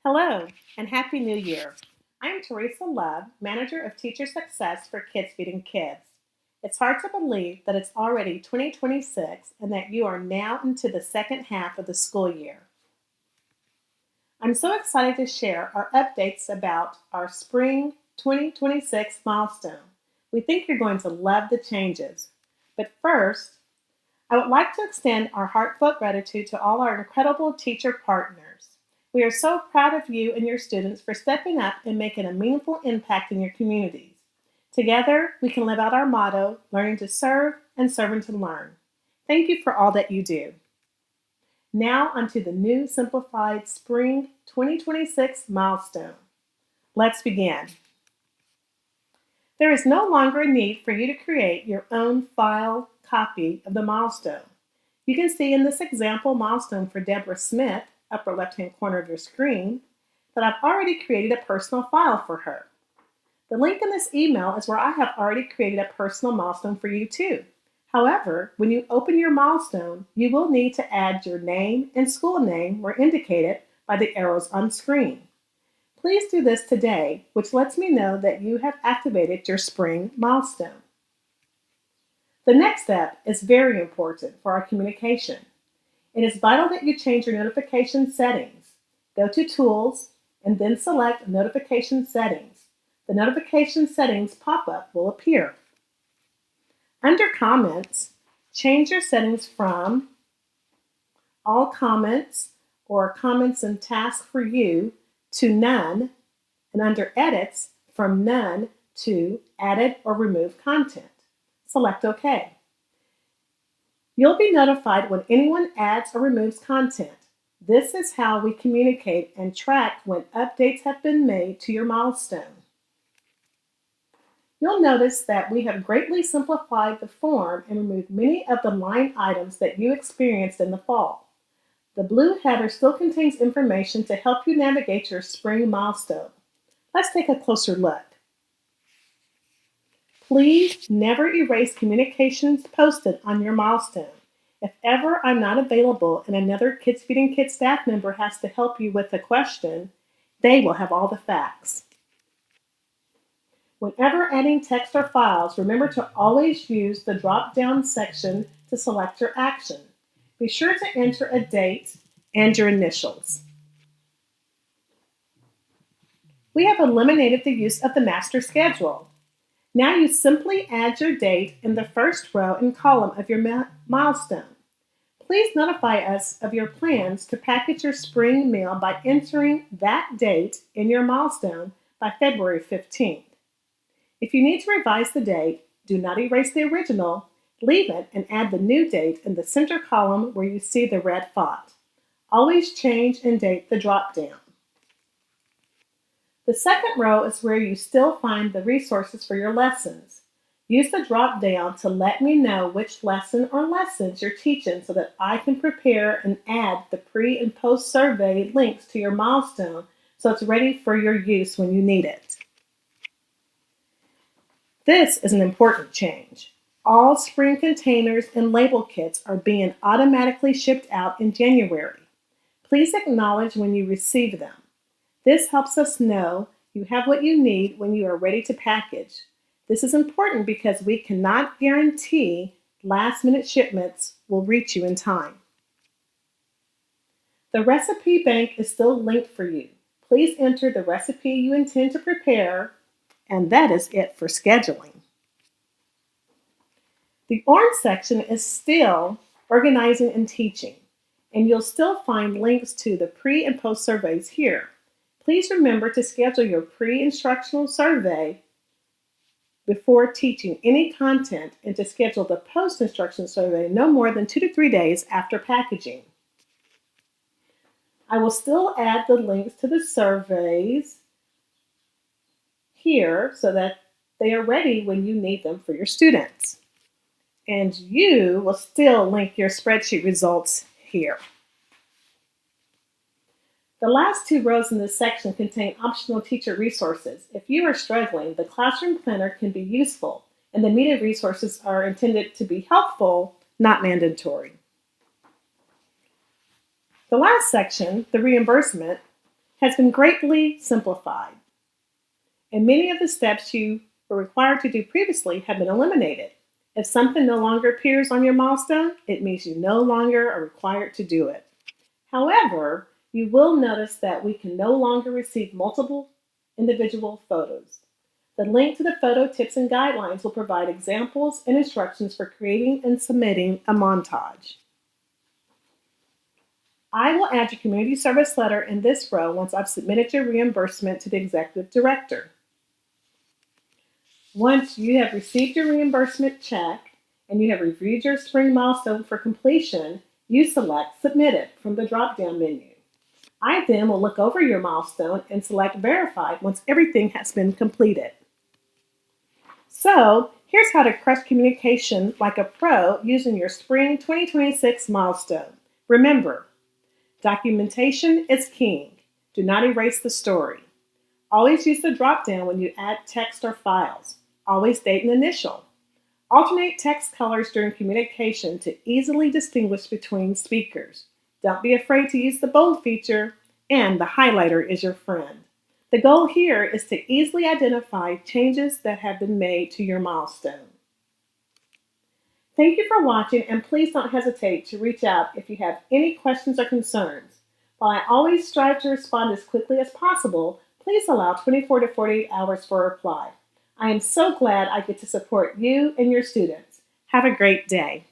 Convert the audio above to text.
Hello, and Happy New Year. I'm Teresa Love, Manager of Teacher Success for Kids Feeding Kids. It's hard to believe that it's already 2026 and that you are now into the second half of the school year. I'm so excited to share our updates about our Spring 2026 milestone. We think you're going to love the changes. But first, I would like to extend our heartfelt gratitude to all our incredible teacher partners. We are so proud of you and your students for stepping up and making a meaningful impact in your communities. Together, we can live out our motto, learning to serve and serving to learn. Thank you for all that you do. Now onto the new simplified Spring 2026 milestone. Let's begin. There is no longer a need for you to create your own file copy of the milestone. You can see in this example milestone for Deborah Smith, upper left-hand corner of your screen, that I've already created a personal file for her. The link in this email is where I have already created a personal milestone for you too. However, when you open your milestone, you will need to add your name and school name where indicated by the arrows on screen. Please do this today, which lets me know that you have activated your spring milestone. The next step is very important for our communication. It is vital that you change your notification settings. Go to Tools and then select Notification Settings. The notification settings pop-up will appear. Under Comments, change your settings from All Comments or Comments and Tasks for You to None, and under Edits, from None to Added or Remove Content. Select OK. You'll be notified when anyone adds or removes content. This is how we communicate and track when updates have been made to your milestone. You'll notice that we have greatly simplified the form and removed many of the line items that you experienced in the fall. The blue header still contains information to help you navigate your spring milestone. Let's take a closer look. Please never erase communications posted on your milestone. If ever I'm not available and another Kids Feeding Kids staff member has to help you with a question, they will have all the facts. Whenever adding text or files, remember to always use the drop-down section to select your action. Be sure to enter a date and your initials. We have eliminated the use of the master schedule. Now you simply add your date in the first row and column of your milestone. Please notify us of your plans to package your spring meal by entering that date in your milestone by February 15th. If you need to revise the date, do not erase the original, leave it and add the new date in the center column where you see the red font. Always change and date the drop-down. The second row is where you still find the resources for your lessons. Use the drop-down to let me know which lesson or lessons you're teaching so that I can prepare and add the pre- and post-survey links to your milestone so it's ready for your use when you need it. This is an important change. All spring containers and label kits are being automatically shipped out in January. Please acknowledge when you receive them. This helps us know you have what you need when you are ready to package. This is important because we cannot guarantee last-minute shipments will reach you in time. The recipe bank is still linked for you. Please enter the recipe you intend to prepare, and that is it for scheduling. The orange section is still organizing and teaching, and you'll still find links to the pre- and post surveys here. Please remember to schedule your pre-instructional survey before teaching any content and to schedule the post-instruction survey no more than 2 to 3 days after packaging. I will still add the links to the surveys here so that they are ready when you need them for your students. And you will still link your spreadsheet results here. The last 2 rows in this section contain optional teacher resources. If you are struggling, the classroom planner can be useful, and the media resources are intended to be helpful, not mandatory. The last section, the reimbursement, has been greatly simplified, and many of the steps you were required to do previously have been eliminated. If something no longer appears on your milestone, it means you no longer are required to do it. However, you will notice that we can no longer receive multiple individual photos. The link to the photo tips and guidelines will provide examples and instructions for creating and submitting a montage. I will add your community service letter in this row once I've submitted your reimbursement to the executive director. Once you have received your reimbursement check and you have reviewed your spring milestone for completion, you select Submitted from the drop-down menu. I then will look over your milestone and select Verified once everything has been completed. So, here's how to crush communication like a pro using your Spring 2026 milestone. Remember, documentation is king. Do not erase the story. Always use the drop-down when you add text or files. Always date and initial. Alternate text colors during communication to easily distinguish between speakers. Don't be afraid to use the bold feature, and the highlighter is your friend. The goal here is to easily identify changes that have been made to your milestone. Thank you for watching, and please don't hesitate to reach out if you have any questions or concerns. While I always strive to respond as quickly as possible, please allow 24 to 48 hours for a reply. I am so glad I get to support you and your students. Have a great day.